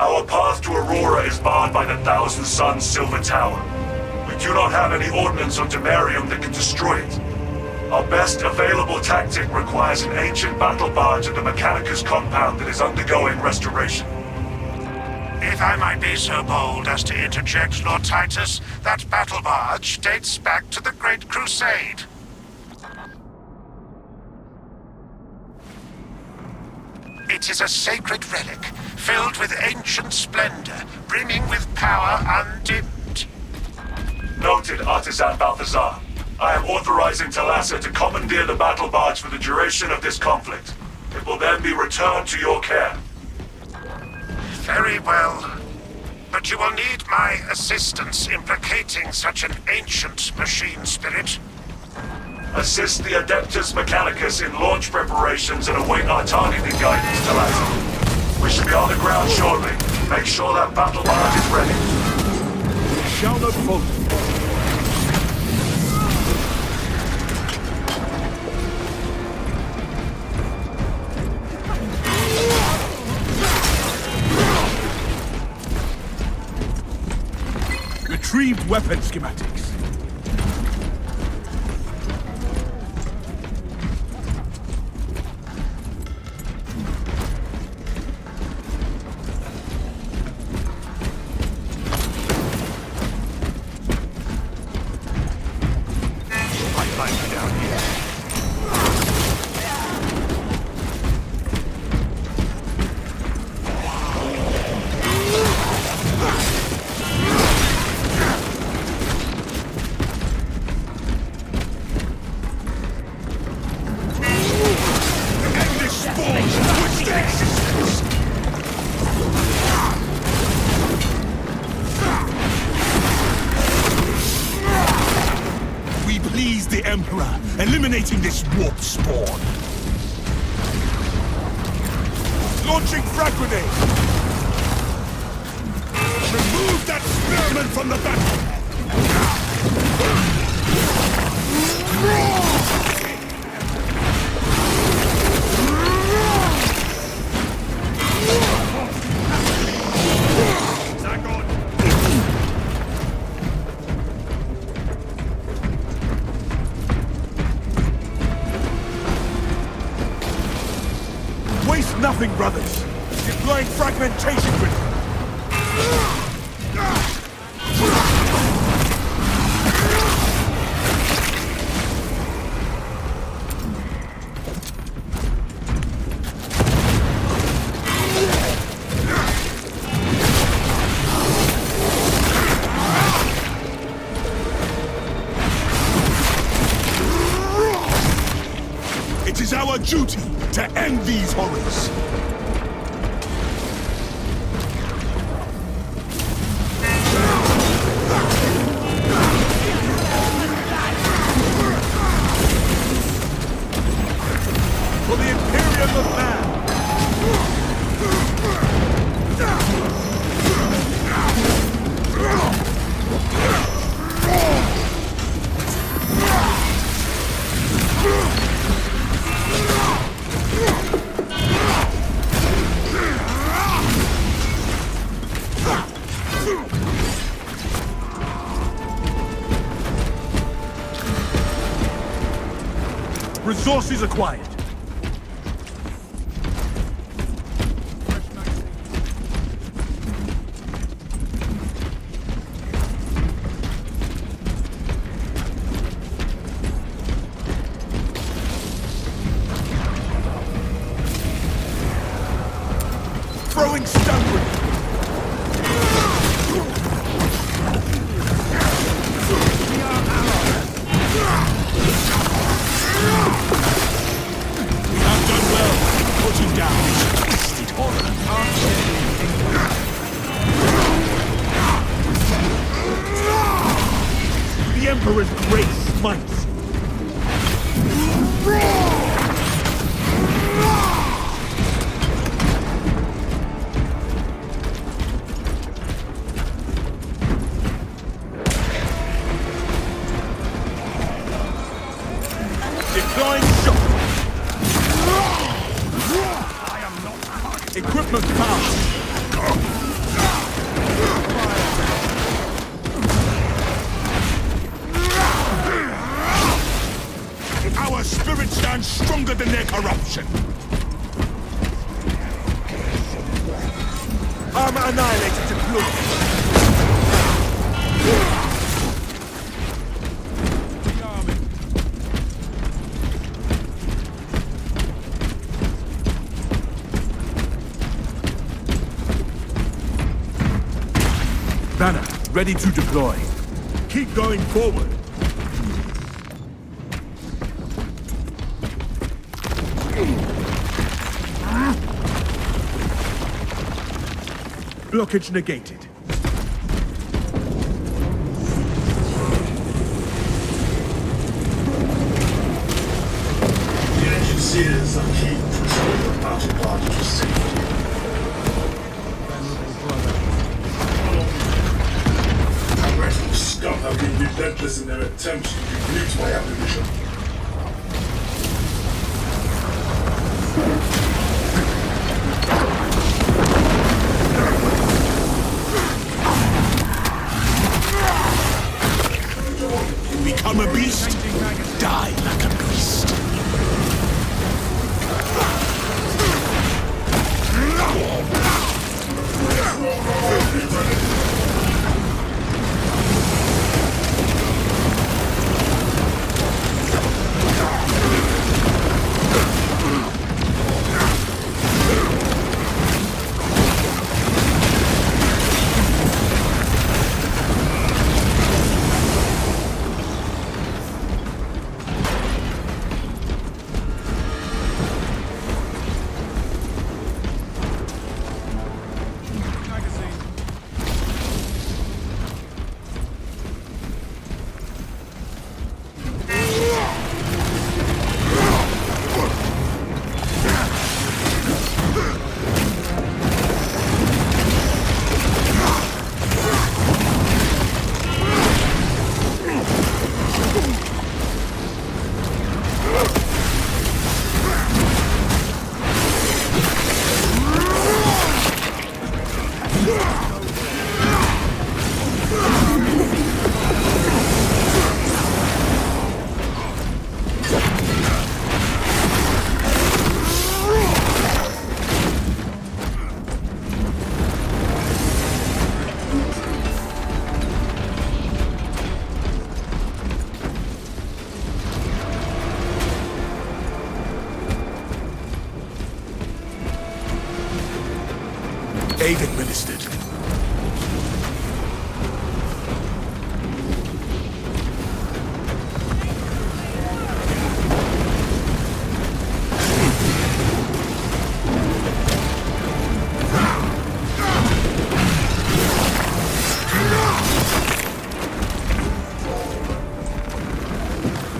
Our path to Aurora is barred by the Thousand Suns Silver Tower. We do not have any ordnance on Demarium that can destroy it. Our best available tactic requires an ancient battle barge at the Mechanicus compound that is undergoing restoration. If I might be so bold as to interject, Lord Titus, that battle barge dates back to the Great Crusade. It is a sacred relic, filled with ancient splendor, brimming with power undimmed. Noted, Artisan Balthazar. I am authorizing Talassa to commandeer the battle barge for the duration of this conflict. It will then be returned to your care. Very well. But you will need my assistance implicating such an ancient machine spirit. Assist the Adeptus Mechanicus in launch preparations and await our targeting guidance, Talassa. We should be on the ground shortly. Make sure that battle barge is ready. Shall not fall. Retrieved weapon schematics. The Emperor, eliminating this warp spawn. Launching frag grenade. Remove that spearman from the battle. Waste nothing, brothers. Deploying fragmentation grenade. It is our duty to end these horrors. For the Imperium of Man. Resources acquired. Throwing stone grenade. The Emperor's grace smites. Deploying shock. Equipment found. Our spirit stands stronger than their corruption. Armor annihilated deployed. Banner, ready to deploy. Keep going forward. Blockage negated. The engine seals are key to control the battle part to safety. Our rescue scum have been relentless in their attempts to deplete my ammunition. Become a beast, die like a beast. Aid administered.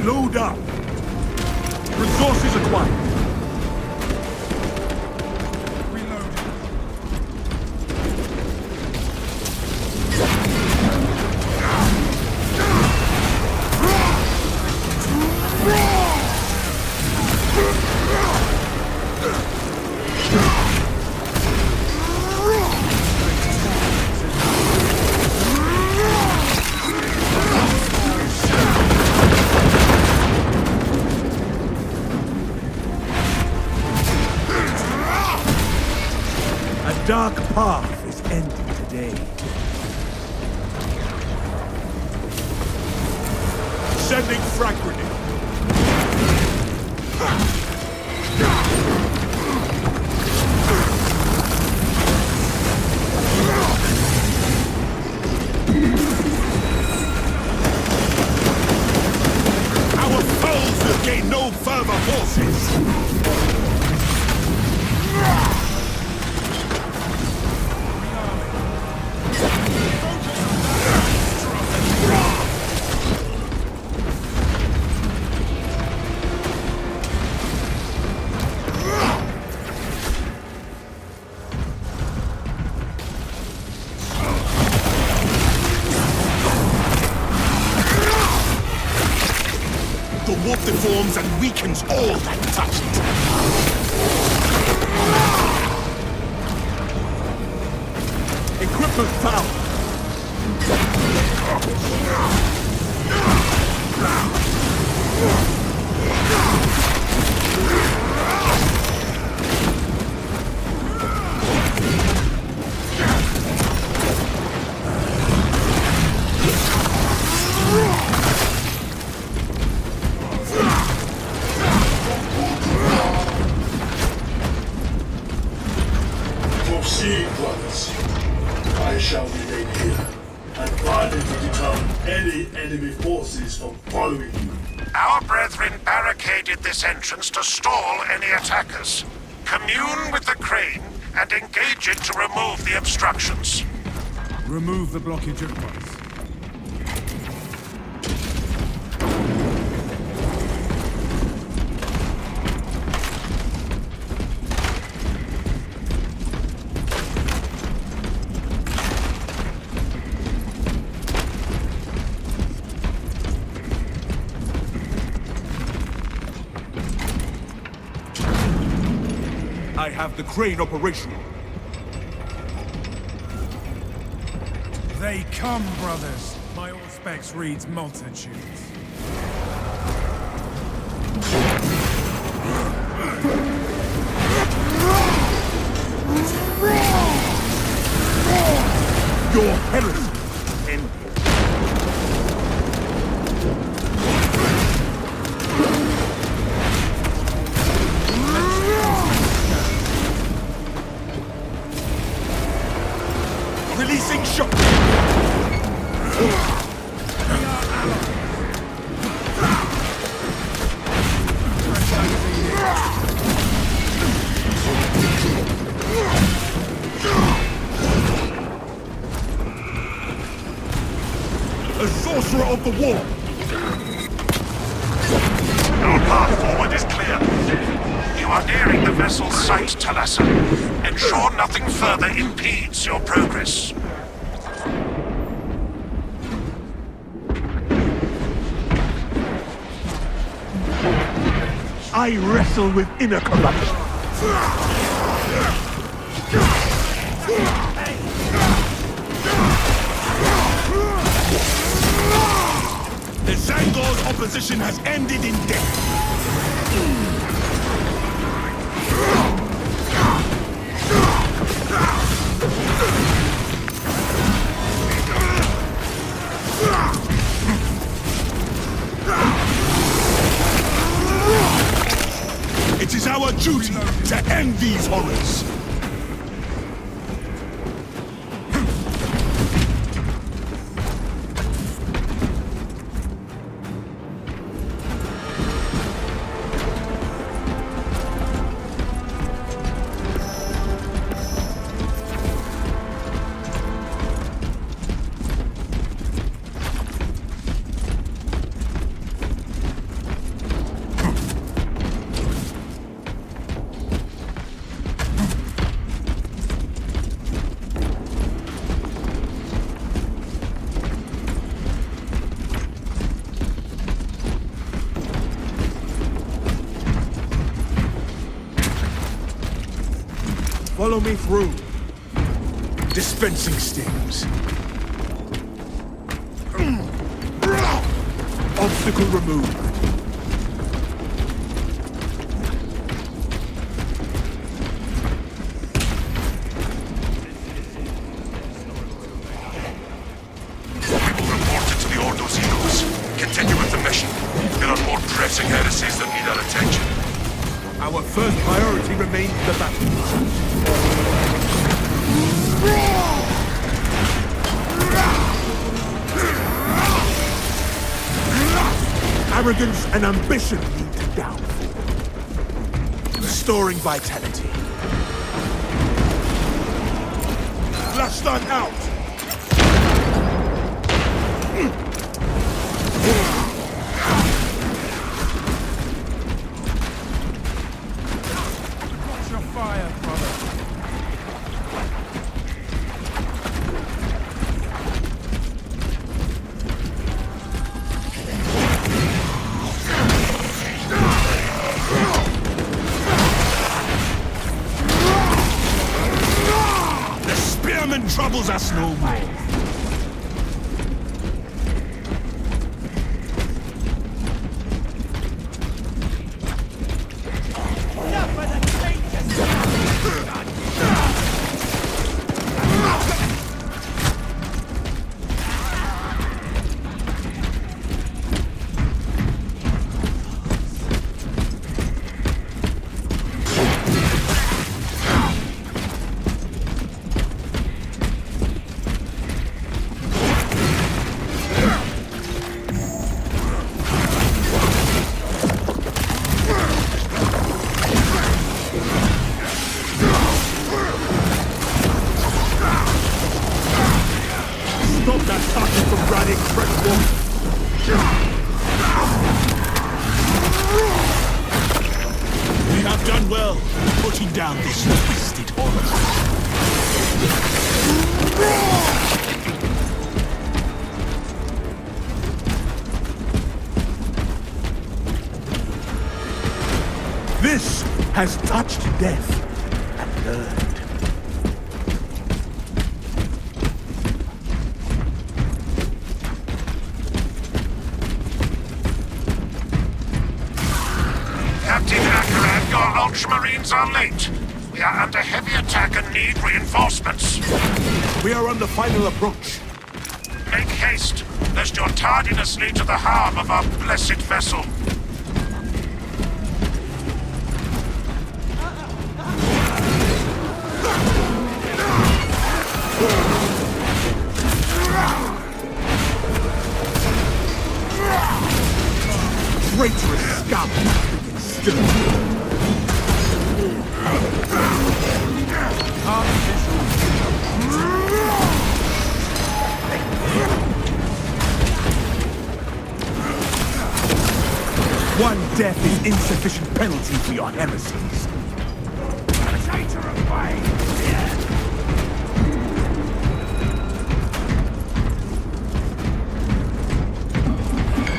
Load up. Resources acquired. A dark path is ending today. Sending frag grenade. Our foes will gain no further forces. The warp deforms and weakens all that touch it. Equip Reinforcement found! Proceed, brothers. I shall remain here and guard to deter any enemy forces from following you. Our brethren barricaded this entrance to stall any attackers. Commune with the crane and engage it to remove the obstructions. Remove the blockage at once. I have the crane operational. They come, brothers. My Auspex reads multitudes. Your heresy ended. Releasing shock! A sorcerer of the war! Our path forward is clear. You are nearing the vessel's site, Talassa. Ensure nothing further impedes your progress. I wrestle with inner corruption. The Zangor's opposition has ended in death. It is our duty to end these horrors. Follow me through. Dispensing stings. Obstacle removed. Report it to the Ordo's Eagles. Continue with the mission. There are more pressing heresies that need our attention. Our first priority remains the battle. Arrogance and ambition lead to downfall. Restoring vitality. Flash stun out! Watch your fire, brother. Vermin troubles us no more. We have done well putting down this twisted horror. This has touched death and learned. Ultramarines are late. We are under heavy attack and need reinforcements. We are on the final approach. Make haste, lest your tardiness lead to the harm of our blessed vessel. Traitorous scum! Still. One death is insufficient penalty for your heresies.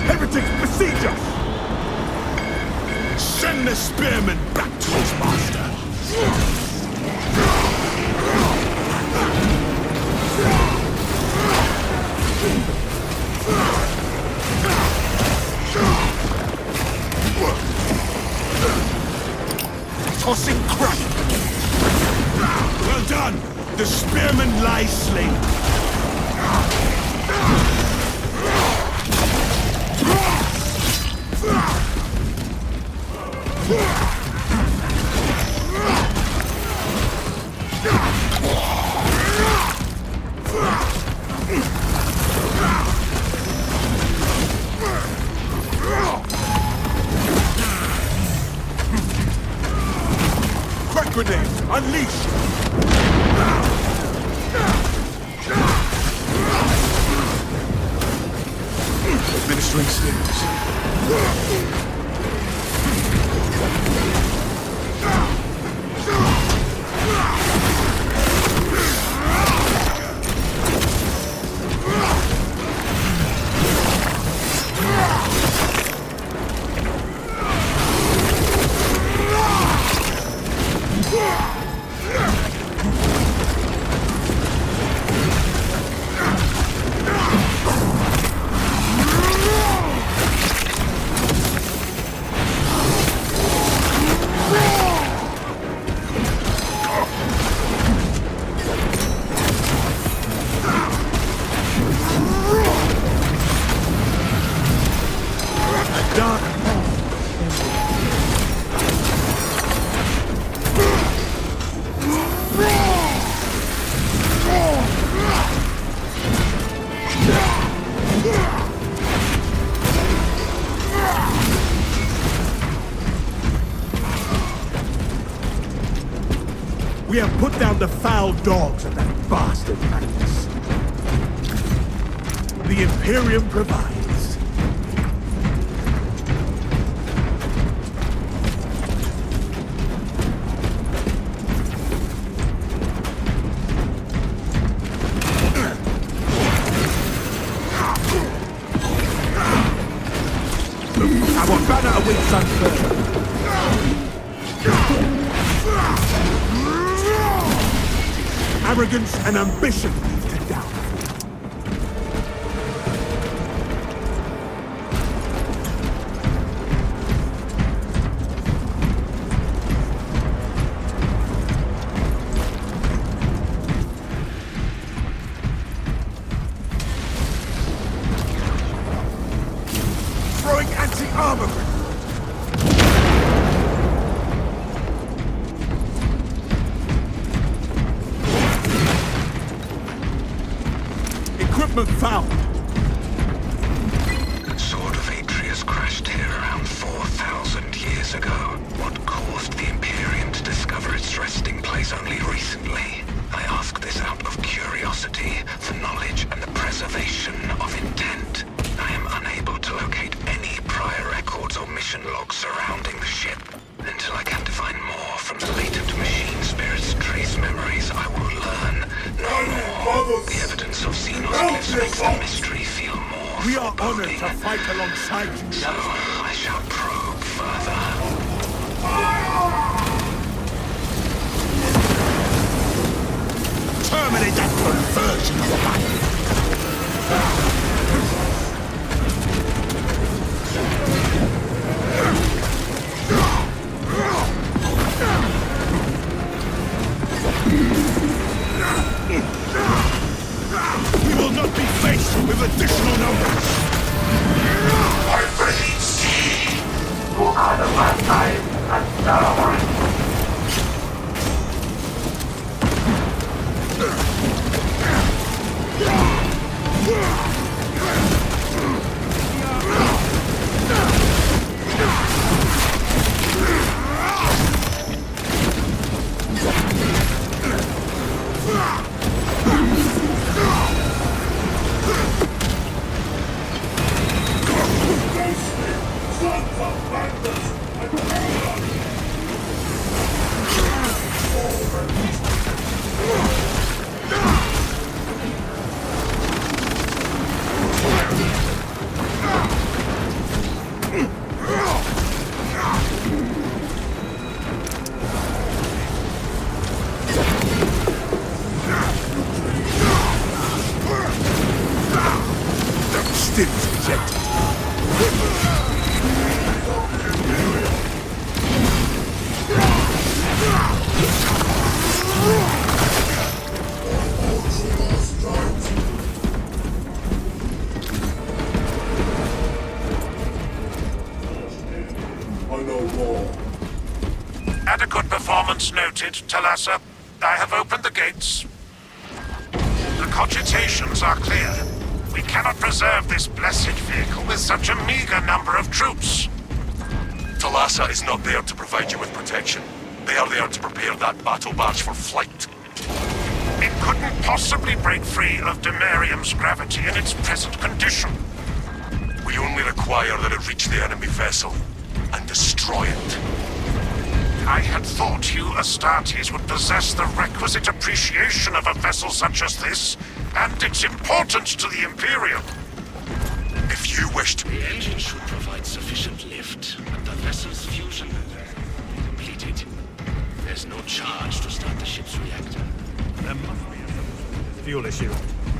Heretics, besiege us! Send the spearman back to his master. Tossing crack. Well done! The spearman lies slain. Crack grenade, unleashed! Administering stings. We have put down the foul dogs of that bastard Magnus. The Imperium provides. Our banner awaits unfurled. arrogance and ambition to down. Throwing anti-armor grenades. Equipment found. The sword of Atreus crashed here around 4,000 years ago. What caused the Imperium to discover its resting place only recently? I ask this out of curiosity, for knowledge and the preservation of intent. I am unable to locate any prior records or mission logs surrounding the ship. Until I can define more from the latent machine spirit's trace memories, I will learn no more. The evidence of Xenos glyphs makes the mystery feel more We are honored foreboding. to fight alongside you. So, I shall probe further. Terminate that perversion of the life. We will not be faced with additional numbers. I breathe sea. You are the last time and now. Still rejected. I know more. Adequate performance noted, Talassa. I have opened the gates. The cogitations are clear. We cannot preserve this blessed vehicle with such a meager number of troops. Talassa is not there to provide you with protection. They are there to prepare that battle barge for flight. It couldn't possibly break free of Demarium's gravity in its present condition. We only require that it reach the enemy vessel and destroy it. I had thought you Astartes would possess the requisite appreciation of a vessel such as this, and its importance to the Imperium. If you wish to... The engine should provide sufficient lift, and the vessel's fusion completed. There's no charge to start the ship's reactor. There must be a fuel issue.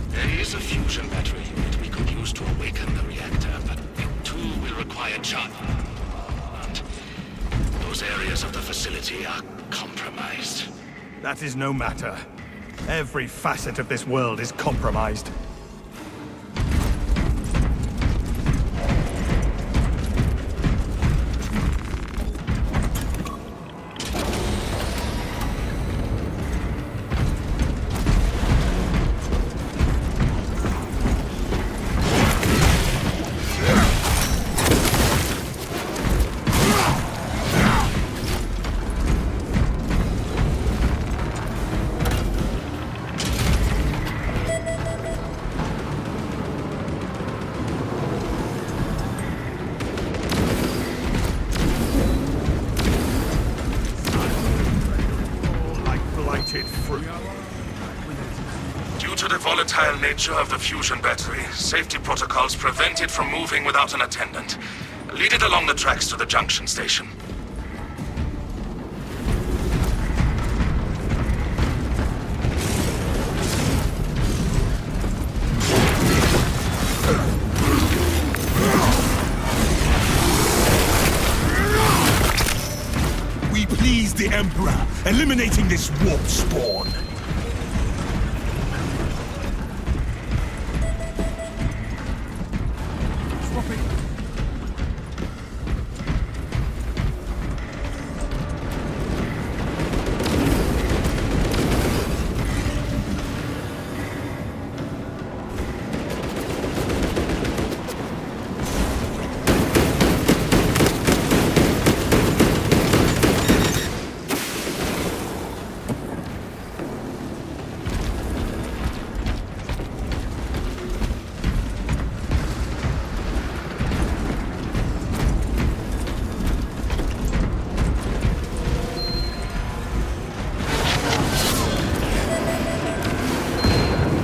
There is a fusion battery unit we could use to awaken the reactor, but it too will require charge. And those areas of the facility are compromised. That is no matter. Every facet of this world is compromised. Fruit. Due to the volatile nature of the fusion battery, safety protocols prevent it from moving without an attendant. Lead it along the tracks to the junction station. Emperor, eliminating this warp spawn.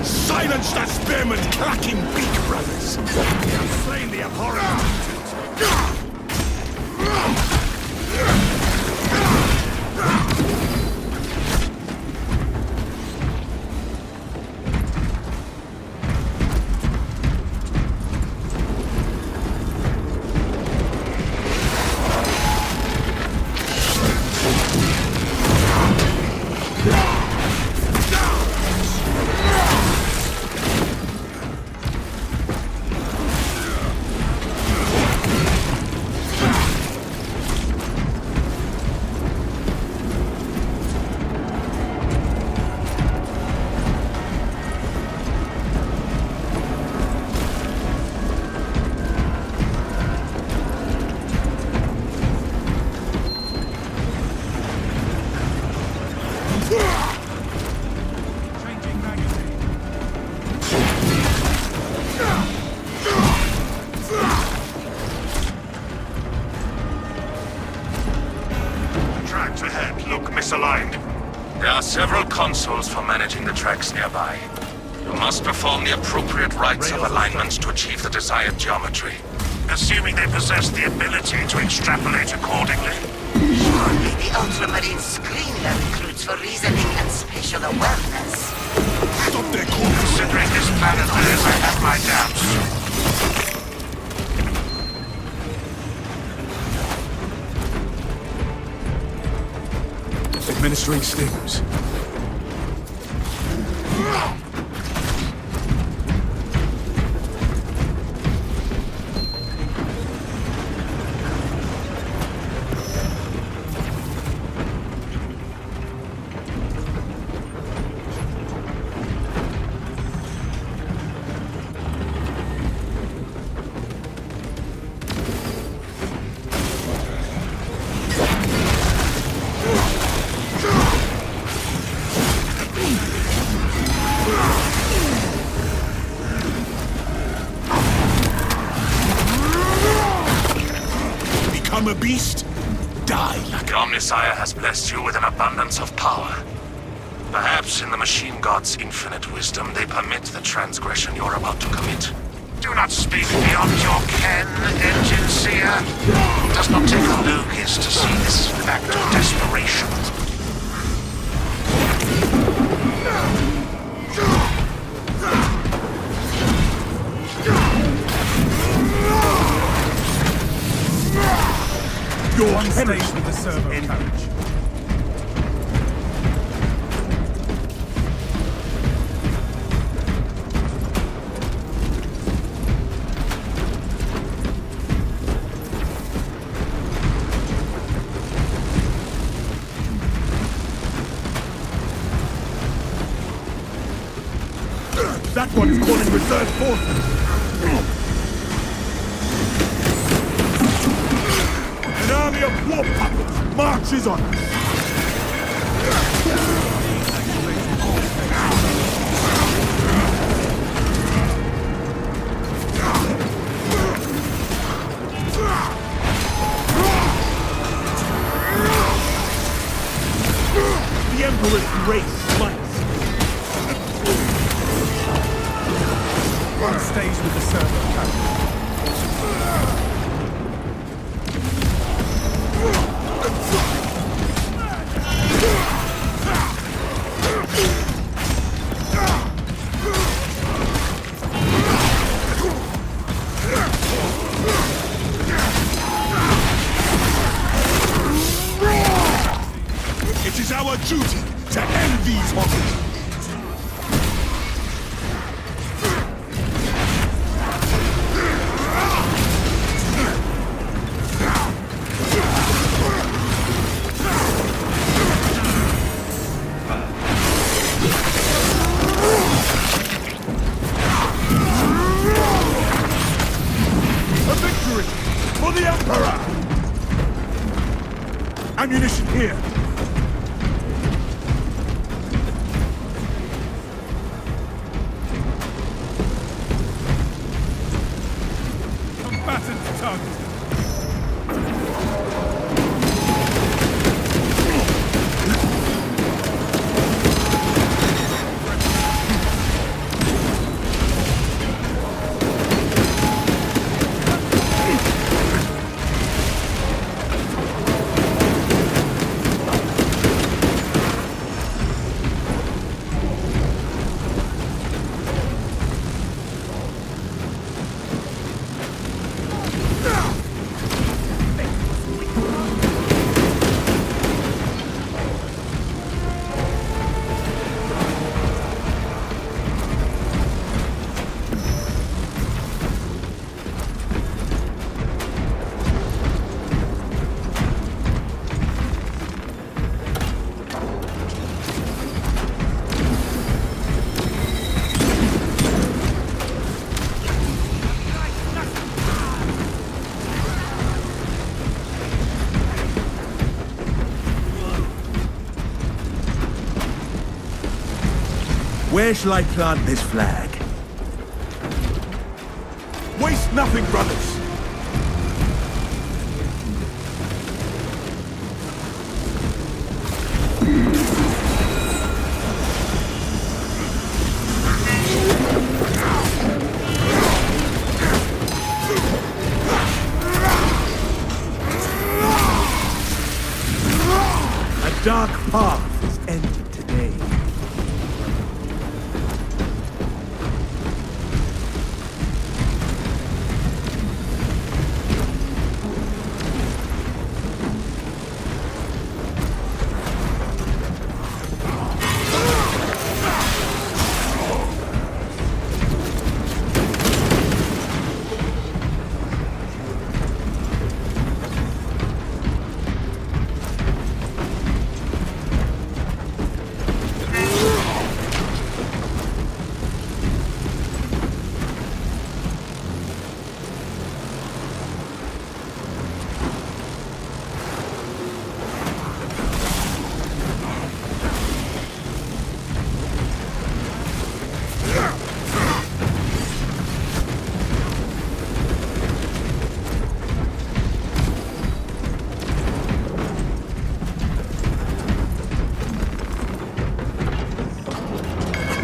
Silence that spearman's clacking beak, brothers! We have slain the abhorrent! Tracks ahead look misaligned. There are several consoles for managing the tracks nearby. You must perform the appropriate rites of alignments to achieve the desired geometry. Assuming they possess the ability to extrapolate accordingly. Surely the Ultramarine screener recruits for reasoning and spatial awareness. Stop their course! Considering this planet theirs, I have my doubts. Administering stings. Become a beast, die like The Omnissiah has blessed you with an abundance of power. Perhaps in the machine god's infinite wisdom, they permit the transgression you're about to commit. Do not speak beyond your ken, Engine Seer. It does not take a Lucas to see this act of desperation. your stays with the servo carriage. That one is calling reserve forces! An army of war puppets marches on us! The Emperor's grace smites! One stays with the servo carriage. Where shall I plant this flag? Waste nothing, brothers! A dark path is ended today.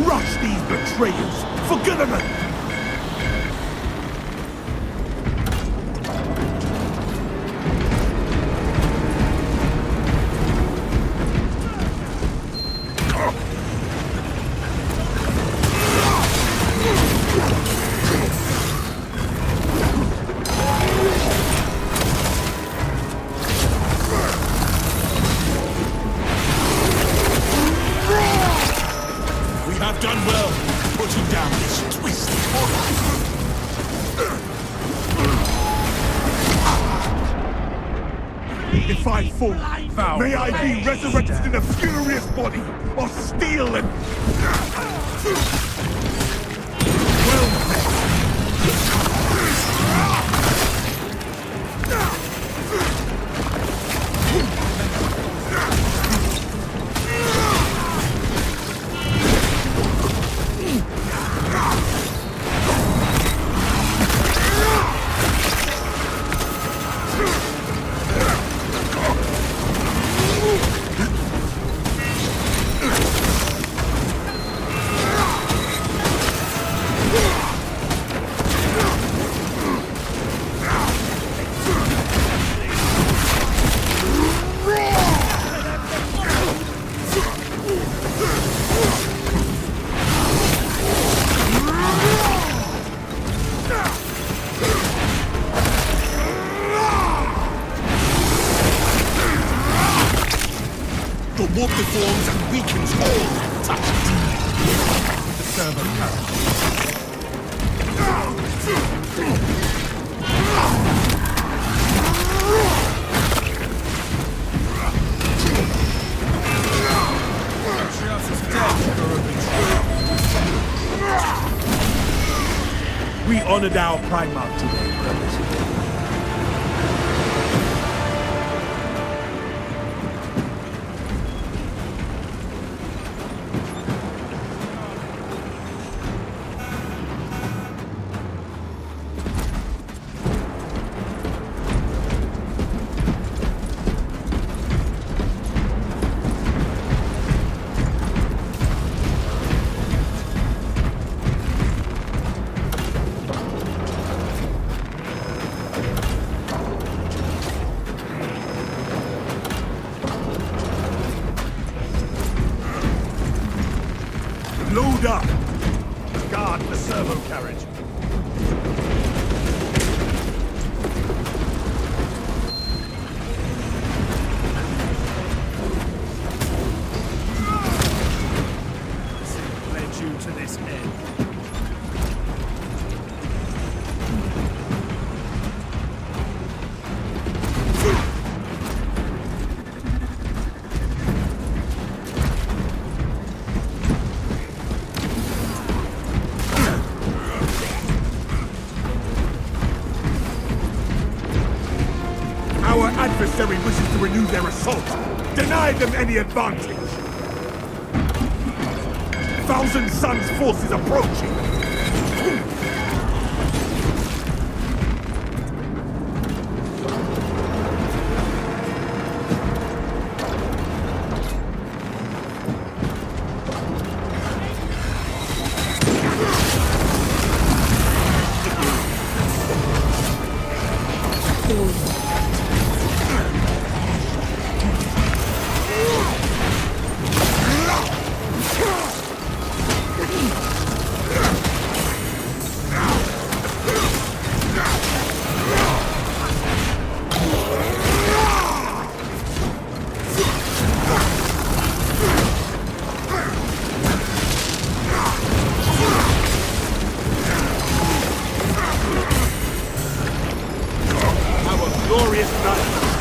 Crush these betrayers for good of them! I've done well putting down this twisted horror. If I fall, may I be resurrected in a furious body of steel and... Well met. The warp deforms and weakens all touch the servo carriage. Atreus is dead, We honored our Primarch today, brothers. Load up! Guard the servo carriage. Sin led you to this end. Our adversary wishes to renew their assault. Deny them any advantage. Foul Thousand Suns forces approaching!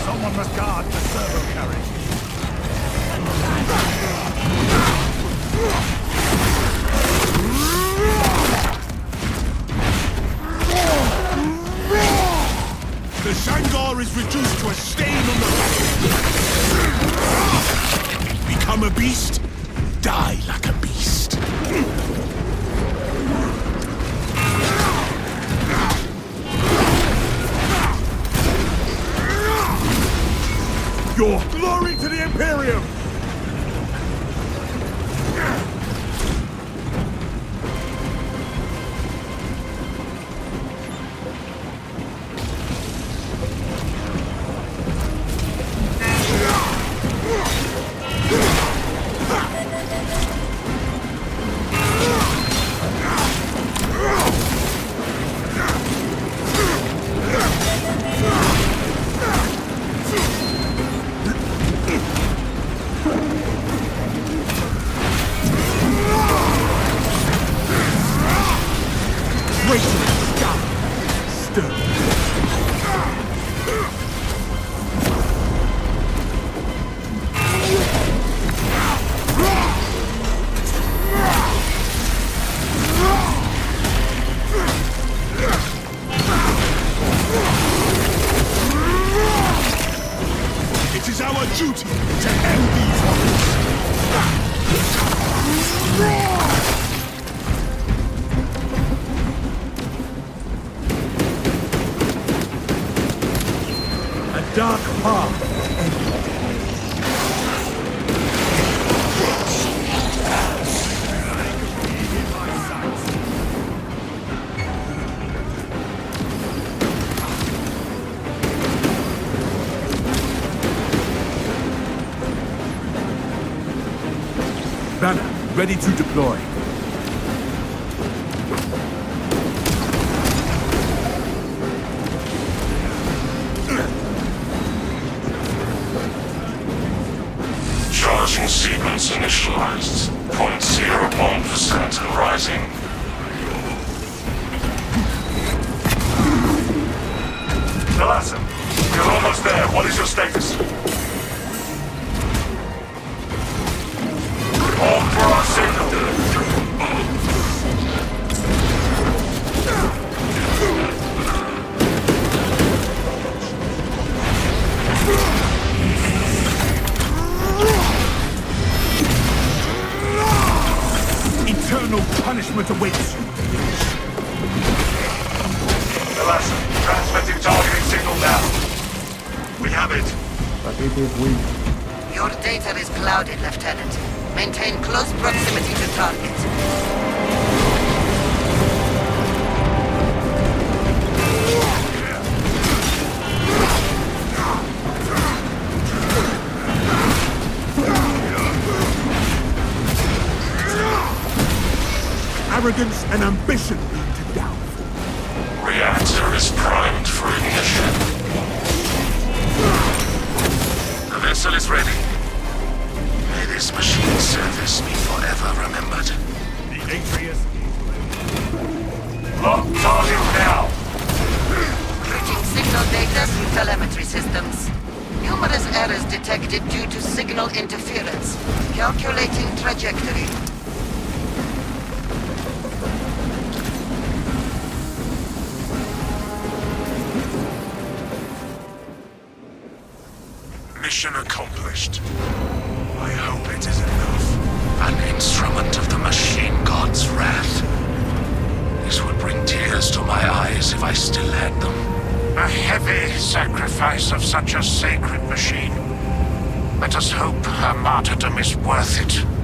Someone must guard the servo carriage. The Shangar is reduced to a stain on the battlefield. Become a beast, die like a beast. Your glory to the Imperium! It is our duty to end these horrors. A dark path. Banner, ready to deploy. Charging sequence initialized. 0.01% and rising. Thalassa, you're almost there. What is your status? Hold for our signal. Eternal punishment awaits you. Thalassa, transmitting targeting signal now. We have it. But it is weak. Your data is clouded, Lieutenant. Maintain close proximity to target. Arrogance and ambition lead to downfall. Reactor is primed for ignition. The vessel is ready. May this machine service be forever remembered. The Atreus. Lock target now. Bridging signal data through telemetry systems. Numerous errors detected due to signal interference. Calculating trajectory. Mission accomplished. I hope it is enough. An instrument of the machine sacrifice of such a sacred machine. Let us hope her martyrdom is worth it.